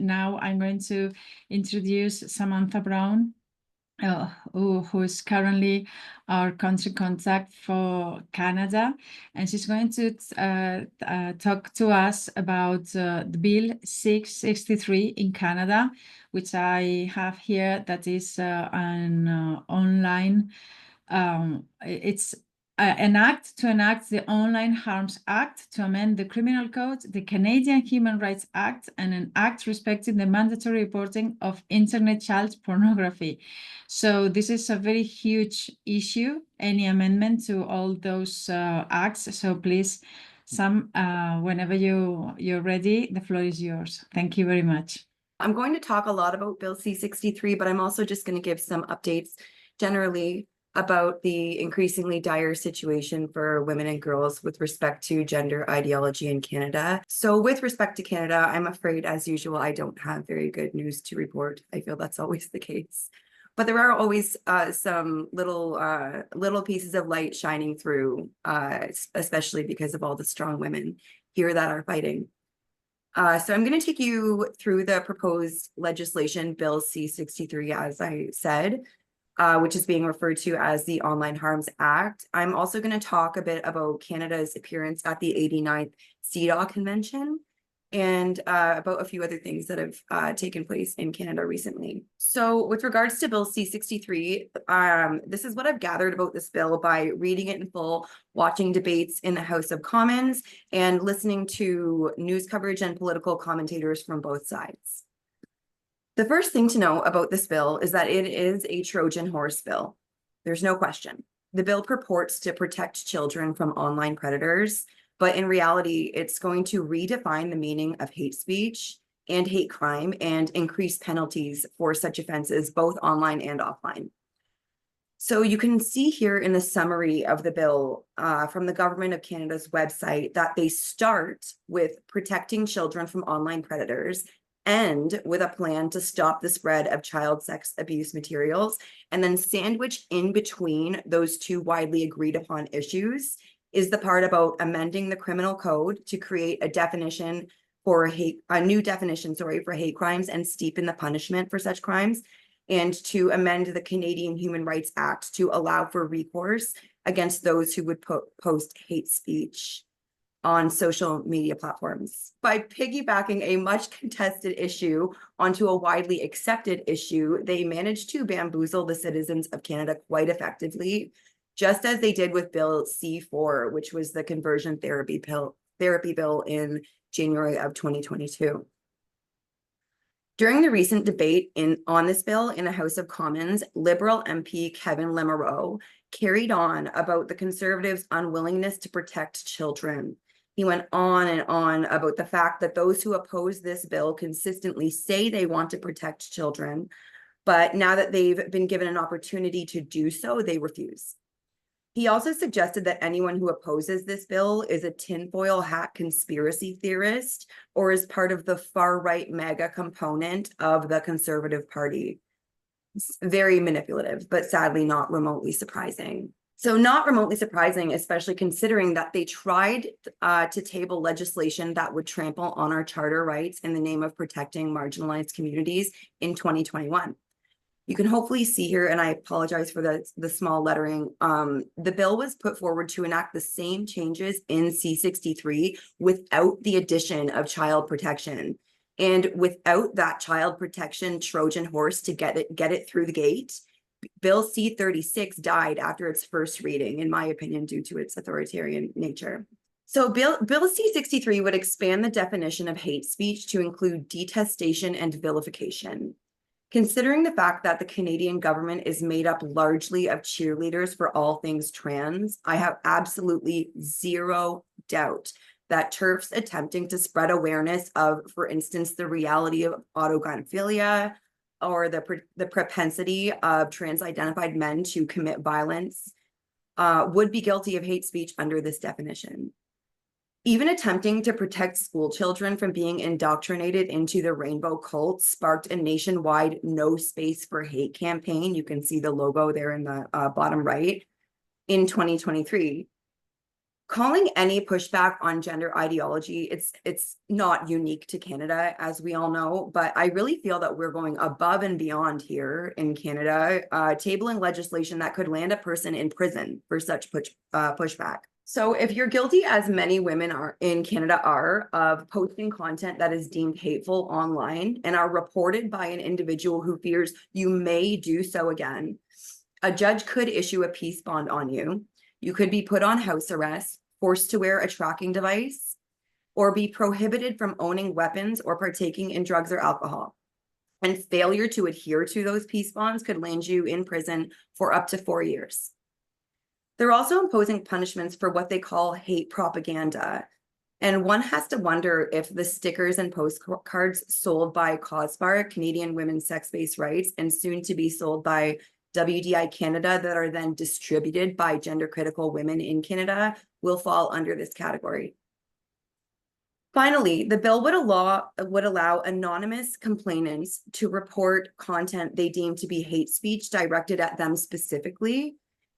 now I'm going to introduce Samantha Brown, who is currently our country contact for Canada, and she's going to talk to us about the Bill 663 in Canada, which I have here. That is an online. It's an act to enact the Online Harms Act, to amend the Criminal Code, the Canadian Human Rights Act, and an act respecting the mandatory reporting of internet child pornography. So this is a very huge issue, any amendment to all those acts. So please, Sam, whenever you're ready, the floor is yours. Thank you very much. I'm going to talk a lot about Bill C-63, but I'm also just going to give some updates generally about the increasingly dire situation for women and girls with respect to gender ideology in Canada. So with respect to Canada, I'm afraid, as usual, I don't have very good news to report. I feel that's always the case. But there are always some little pieces of light shining through, especially because of all the strong women here that are fighting. So I'm going to take you through the proposed legislation, Bill C-63, as I said, which is being referred to as the Online Harms Act. I'm also going to talk a bit about Canada's appearance at the 89th CEDAW Convention, and about a few other things that have taken place in Canada recently. So with regards to Bill C-63, this is what I've gathered about this bill by reading it in full, watching debates in the House of Commons, and listening to news coverage and political commentators from both sides. The first thing to know about this bill is that it is a Trojan horse bill. There's no question. The bill purports to protect children from online predators, but in reality, it's going to redefine the meaning of hate speech and hate crime and increase penalties for such offenses, both online and offline. So you can see here in the summary of the bill from the Government of Canada's website that they start with protecting children from online predators, end with a plan to stop the spread of child sex abuse materials, and then sandwiched in between those two widely agreed upon issues is the part about amending the criminal code to create a definition for a new definition, for hate crimes and steepen the punishment for such crimes, and to amend the Canadian Human Rights Act to allow for recourse against those who would post hate speech on social media platforms. By piggybacking a much contested issue onto a widely accepted issue, they managed to bamboozle the citizens of Canada quite effectively, just as they did with Bill C-4, which was the conversion therapy bill in January of 2022. During the recent debate on this bill in the House of Commons, Liberal MP Kevin Lemereau carried on about the Conservatives' unwillingness to protect children. He went on and on about the fact that those who oppose this bill consistently say they want to protect children, but now that they've been given an opportunity to do so, they refuse. He also suggested that anyone who opposes this bill is a tinfoil hat conspiracy theorist or is part of the far-right MAGA component of the Conservative Party. It's very manipulative, but sadly not remotely surprising. So not remotely surprising, especially considering that they tried to table legislation that would trample on our charter rights in the name of protecting marginalized communities in 2021. You can hopefully see here, and I apologize for the small lettering, the bill was put forward to enact the same changes in C-63 without the addition of child protection. And without that child protection Trojan horse to get it through the gate, Bill C-36 died after its first reading, in my opinion, due to its authoritarian nature. So Bill C-63 would expand the definition of hate speech to include detestation and vilification. Considering the fact that the Canadian government is made up largely of cheerleaders for all things trans, I have absolutely zero doubt that TERFs attempting to spread awareness of, for instance, the reality of autogynephilia or the propensity of trans-identified men to commit violence would be guilty of hate speech under this definition. Even attempting to protect school children from being indoctrinated into the rainbow cult sparked a nationwide No Space for Hate campaign. You can see the logo there in the bottom right in 2023. calling any pushback on gender ideology, it's not unique to Canada, as we all know, but I really feel that we're going above and beyond here in Canada, tabling legislation that could land a person in prison for such pushback. So if you're guilty, as many women are in Canada are, of posting content that is deemed hateful online and are reported by an individual who fears you may do so again, a judge could issue a peace bond on you. You could be put on house arrest, forced to wear a tracking device, or be prohibited from owning weapons or partaking in drugs or alcohol. And failure to adhere to those peace bonds could land you in prison for up to 4 years. They're also imposing punishments for what they call hate propaganda. And one has to wonder if the stickers and postcards sold by COSBAR, Canadian Women's Sex-Based Rights, and soon to be sold by WDI Canada, that are then distributed by gender critical women in Canada, will fall under this category. Finally, the bill would allow anonymous complainants to report content they deem to be hate speech directed at them specifically.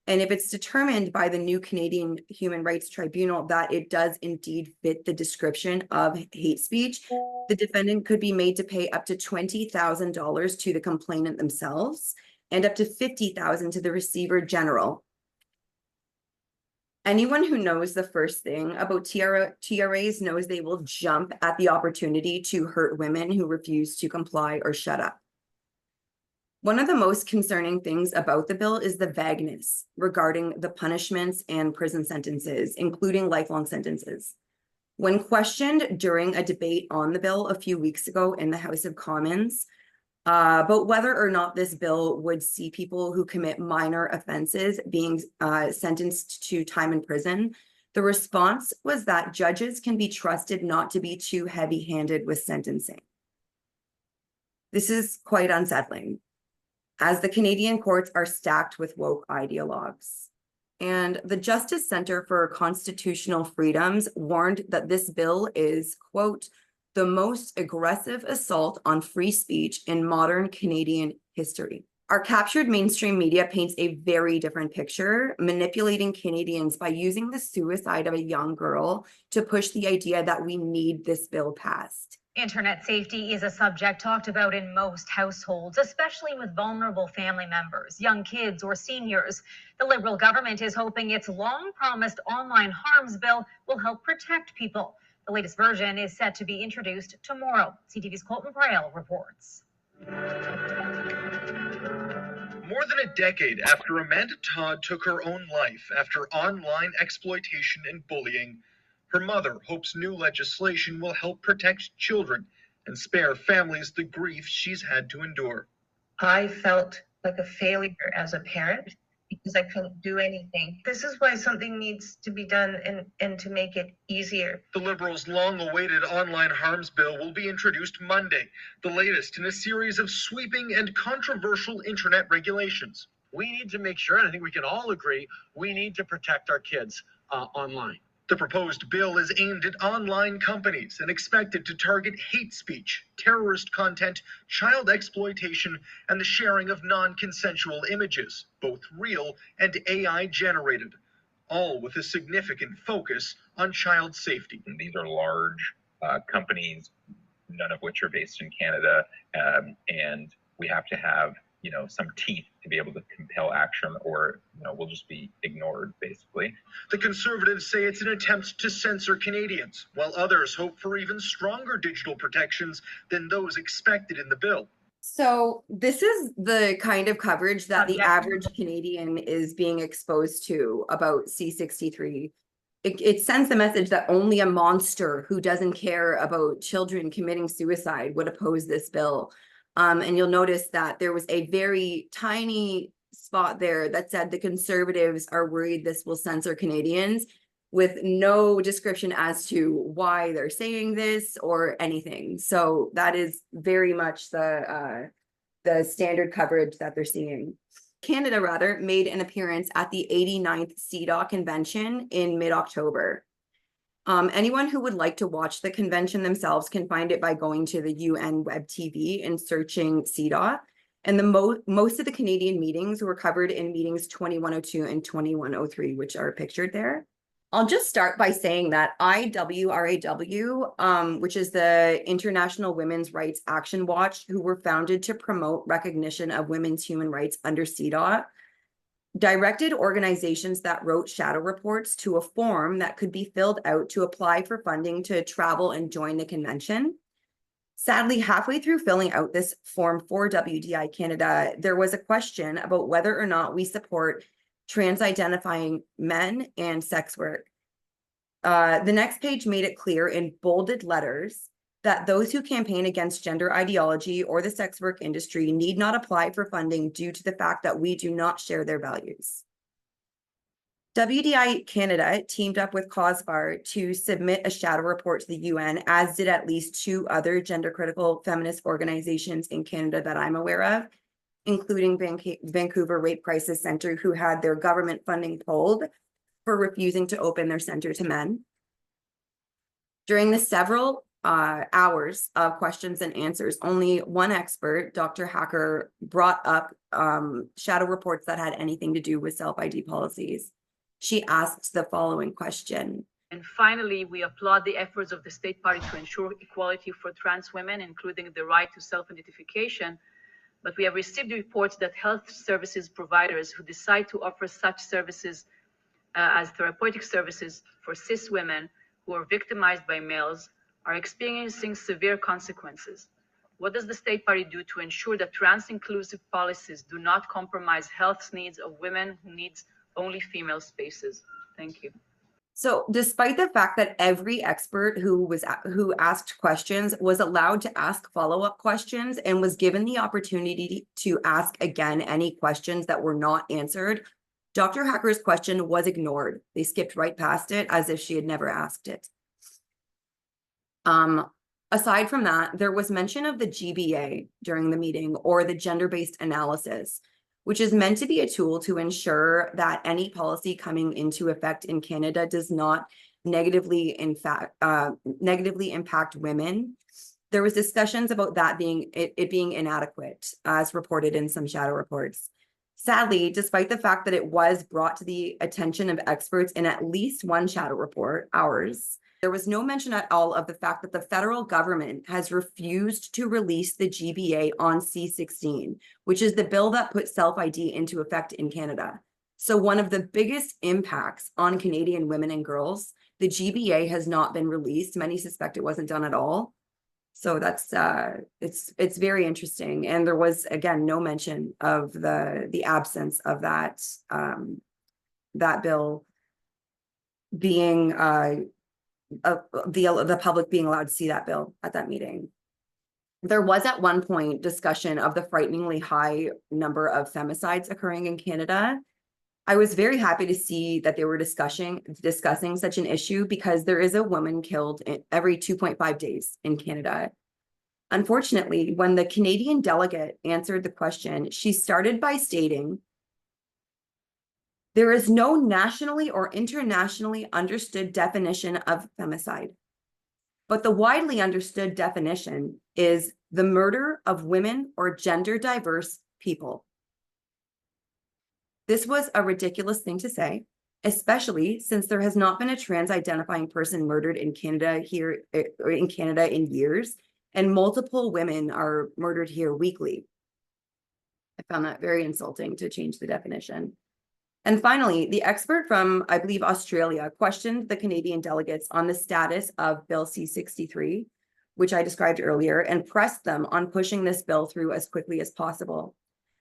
And if it's determined by the new Canadian Human Rights Tribunal that it does indeed fit the description of hate speech, the defendant could be made to pay up to $20,000 to the complainant themselves and up to $50,000 to the receiver general. Anyone who knows the first thing about TRAs knows they will jump at the opportunity to hurt women who refuse to comply or shut up. One of the most concerning things about the bill is the vagueness regarding the punishments and prison sentences, including lifelong sentences. When questioned during a debate on the bill a few weeks ago in the House of Commons, about whether or not this bill would see people who commit minor offenses being sentenced to time in prison, the response was that judges can be trusted not to be too heavy-handed with sentencing. This is quite unsettling, as the Canadian courts are stacked with woke ideologues. And the Justice Centre for Constitutional Freedoms warned that this bill is, quote, the most aggressive assault on free speech in modern Canadian history. Our captured mainstream media paints a very different picture, manipulating Canadians by using the suicide of a young girl to push the idea that we need this bill passed. Internet safety is a subject talked about in most households, especially with vulnerable family members, young kids, or seniors. The Liberal government is hoping its long-promised online harms bill will help protect people. The latest version is set to be introduced tomorrow. CTV's Colton Braille reports. More than a decade after Amanda Todd took her own life after online exploitation and bullying, her mother hopes new legislation will help protect children and spare families the grief she's had to endure. I felt like a failure as a parent because I couldn't do anything. This is why something needs to be done and to make it easier. The Liberals' long-awaited online harms bill will be introduced Monday, the latest in a series of sweeping and controversial internet regulations. We need to make sure, and I think we can all agree, we need to protect our kids online. The proposed bill is aimed at online companies and expected to target hate speech, terrorist content, child exploitation, and the sharing of non-consensual images, both real and AI-generated, all with a significant focus on child safety. And these are large companies, none of which are based in Canada, and we have to have some teeth to be able to compel action, or we'll just be ignored, basically. The Conservatives say it's an attempt to censor Canadians, while others hope for even stronger digital protections than those expected in the bill. So this is the kind of coverage that the average Canadian is being exposed to about C-63. It sends the message that only a monster who doesn't care about children committing suicide would oppose this bill. And you'll notice that there was a very tiny spot there that said the Conservatives are worried this will censor Canadians, with no description as to why they're saying this or anything. So that is very much the standard coverage that they're seeing. Canada, rather, made an appearance at the 89th CEDAW convention in mid-October. Anyone who would like to watch the convention themselves can find it by going to the UN Web TV and searching CEDAW. And most of the Canadian meetings were covered in meetings 2102 and 2103, which are pictured there. I'll just start by saying that IWRAW, which is the International Women's Rights Action Watch, who were founded to promote recognition of women's human rights under CEDAW, directed organizations that wrote shadow reports to a form that could be filled out to apply for funding to travel and join the convention. Sadly, halfway through filling out this form for WDI Canada, there was a question about whether or not we support trans-identifying men and sex work. The next page made it clear in bolded letters that those who campaign against gender ideology or the sex work industry need not apply for funding due to the fact that we do not share their values. WDI Canada teamed up with COSBAR to submit a shadow report to the UN, as did at least 2 other gender-critical feminist organizations in Canada that I'm aware of, including Vancouver Rape Crisis Center, who had their government funding pulled for refusing to open their center to men. During the several hours of questions and answers, only one expert, Dr. Hacker, brought up shadow reports that had anything to do with self-ID policies. She asked the following question. And finally, we applaud the efforts of the State Party to ensure equality for trans women, including the right to self-identification. But we have received reports that health services providers who decide to offer such services as therapeutic services for cis women who are victimized by males are experiencing severe consequences. What does the State Party do to ensure that trans-inclusive policies do not compromise health needs of women who needs only female spaces? Thank you. So despite the fact that every expert who asked questions was allowed to ask follow-up questions and was given the opportunity to ask again any questions that were not answered, Dr. Hacker's question was ignored. They skipped right past it as if she had never asked it. Aside from that, there was mention of the GBA during the meeting, or the gender-based analysis, which is meant to be a tool to ensure that any policy coming into effect in Canada does not negatively impact women. There was discussions about that being inadequate, as reported in some shadow reports. Sadly, despite the fact that it was brought to the attention of experts in at least one shadow report, ours, there was no mention at all of the fact that the federal government has refused to release the GBA on C-16, which is the bill that put self-ID into effect in Canada. So one of the biggest impacts on Canadian women and girls, the GBA has not been released. Many suspect it wasn't done at all. So that's it's very interesting. And there was, again, no mention of the absence of that that bill being the public being allowed to see that bill at that meeting. There was at one point discussion of the frighteningly high number of femicides occurring in Canada. I was very happy to see that they were discussing such an issue, because there is a woman killed every 2.5 days in Canada. Unfortunately, when the Canadian delegate answered the question, she started by stating, "There is no nationally or internationally understood definition of femicide, but the widely understood definition is the murder of women or gender diverse people." This was a ridiculous thing to say, especially since there has not been a trans-identifying person murdered in Canada in years, and multiple women are murdered here weekly. I found that very insulting to change the definition. And finally, the expert from, I believe, Australia questioned the Canadian delegates on the status of Bill C-63, which I described earlier, and pressed them on pushing this bill through as quickly as possible.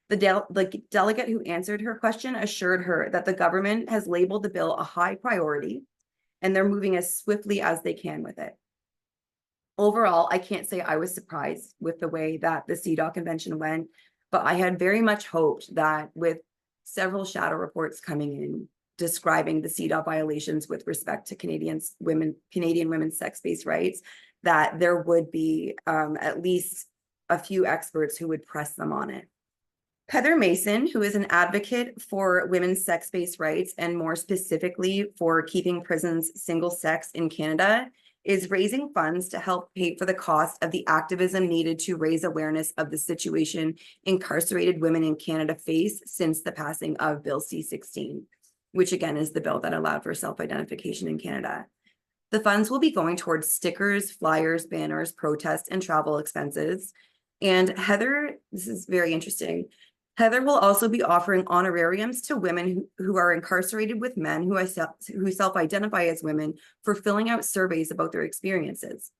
The delegate who answered her question assured her that the government has labeled the bill a high priority, and they're moving as swiftly as they can with it. Overall, I can't say I was surprised with the way that the CEDAW convention went, but I had very much hoped that with several shadow reports coming in describing the CEDAW violations with respect to Canadian women's sex-based rights, that there would be at least a few experts who would press them on it. Heather Mason, who is an advocate for women's sex-based rights, and more specifically for keeping prisons single-sex in Canada, is raising funds to help pay for the cost of the activism needed to raise awareness of the situation incarcerated women in Canada face since the passing of Bill C-16. which again is the bill that allowed for self-identification in Canada. The funds will be going towards stickers, flyers, banners, protests, and travel expenses. And Heather, this is very interesting. Heather will also be offering honorariums to women who are incarcerated with men who self-identify as women for filling out surveys about their experiences.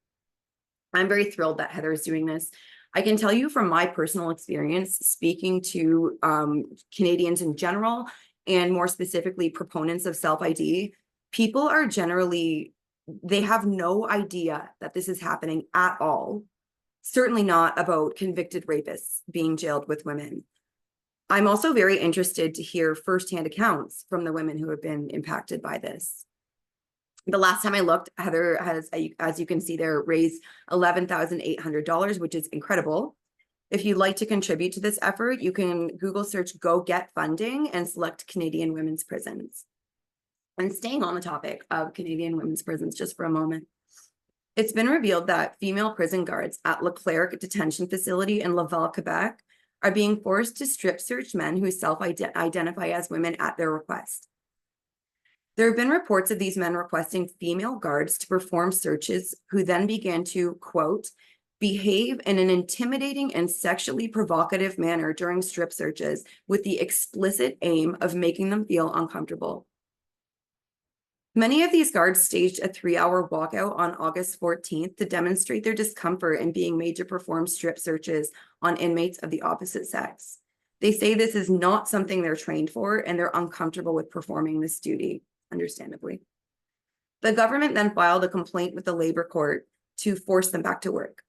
I'm very thrilled that Heather is doing this. I can tell you from my personal experience, speaking to Canadians in general, and more specifically proponents of self-ID, people are generally, they have no idea that this is happening at all. Certainly not about convicted rapists being jailed with women. I'm also very interested to hear firsthand accounts from the women who have been impacted by this. The last time I looked, Heather has, as you can see there, raised $11,800, which is incredible. If you'd like to contribute to this effort, you can Google search Go Get Funding and select Canadian women's prisons. And staying on the topic of Canadian women's prisons just for a moment, it's been revealed that female prison guards at Leclerc Detention Facility in Laval, Quebec, are being forced to strip search men who self-identify as women at their request. There have been reports of these men requesting female guards to perform searches who then began to, quote, behave in an intimidating and sexually provocative manner during strip searches with the explicit aim of making them feel uncomfortable. Many of these guards staged a 3-hour walkout on August 14th to demonstrate their discomfort in being made to perform strip searches on inmates of the opposite sex. They say this is not something they're trained for and they're uncomfortable with performing this duty, understandably. The government then filed a complaint with the labor court to force them back to work.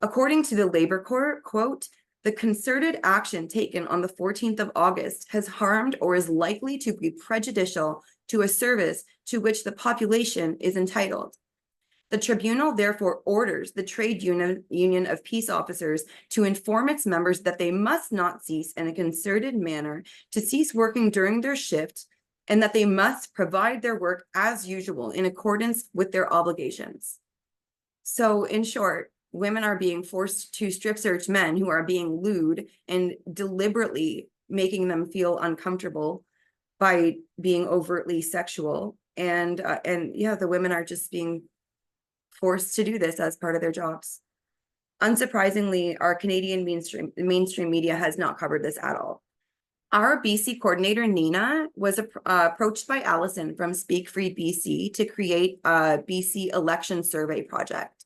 According to the labor court, quote, the concerted action taken on the 14th of August has harmed or is likely to be prejudicial to a service to which the population is entitled. The tribunal therefore orders the trade union of peace officers to inform its members that they must not cease in a concerted manner to cease working during their shift and that they must provide their work as usual in accordance with their obligations. So in short, women are being forced to strip search men who are being lewd and deliberately making them feel uncomfortable by being overtly sexual. And yeah, the women are just being forced to do this as part of their jobs. Unsurprisingly, our Canadian mainstream media has not covered this at all. Our BC coordinator, Nina, was approached by Allison from Speak Free BC to create a BC election survey project.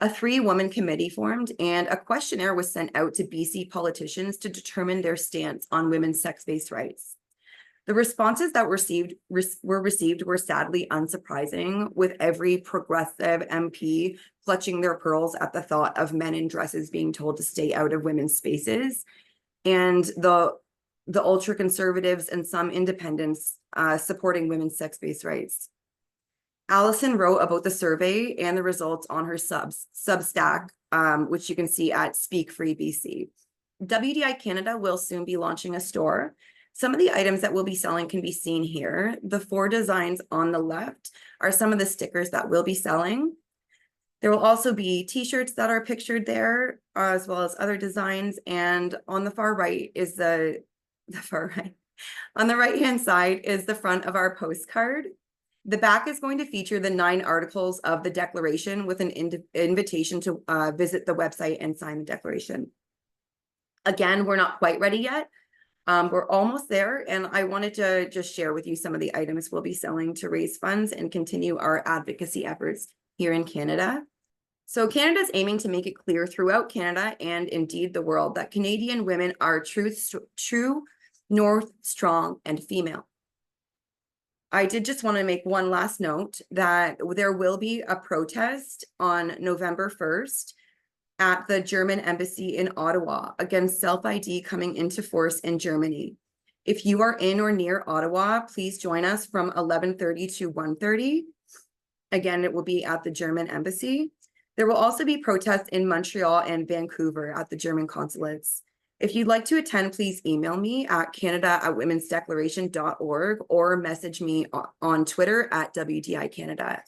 A 3-woman committee formed and a questionnaire was sent out to BC politicians to determine their stance on women's sex-based rights. The responses that were received were sadly unsurprising, with every progressive MP clutching their pearls at the thought of men in dresses being told to stay out of women's spaces, and the ultra-conservatives and some independents supporting women's sex-based rights. Allison wrote about the survey and the results on her Substack, which you can see at Speak Free BC. WDI Canada will soon be launching a store. Some of the items that we'll be selling can be seen here. The 4 designs on the left are some of the stickers that we'll be selling. There will also be t-shirts that are pictured there, as well as other designs. And on the far right is on the right-hand side is the front of our postcard. The back is going to feature the 9 articles of the declaration with an invitation to visit the website and sign the declaration. Again, we're not quite ready yet. We're almost there, and I wanted to just share with you some of the items we'll be selling to raise funds and continue our advocacy efforts here in Canada. So Canada's aiming to make it clear throughout Canada and indeed the world that Canadian women are true, north, strong, and female. I did just want to make one last note that there will be a protest on November 1st at the German embassy in Ottawa against self-ID coming into force in Germany. If you are in or near Ottawa, please join us from 11:30 to 1:30. Again, it will be at the German embassy. There will also be protests in Montreal and Vancouver at the German consulates. If you'd like to attend, please email me at canada@womensdeclaration.org or message me on Twitter at WDI Canada.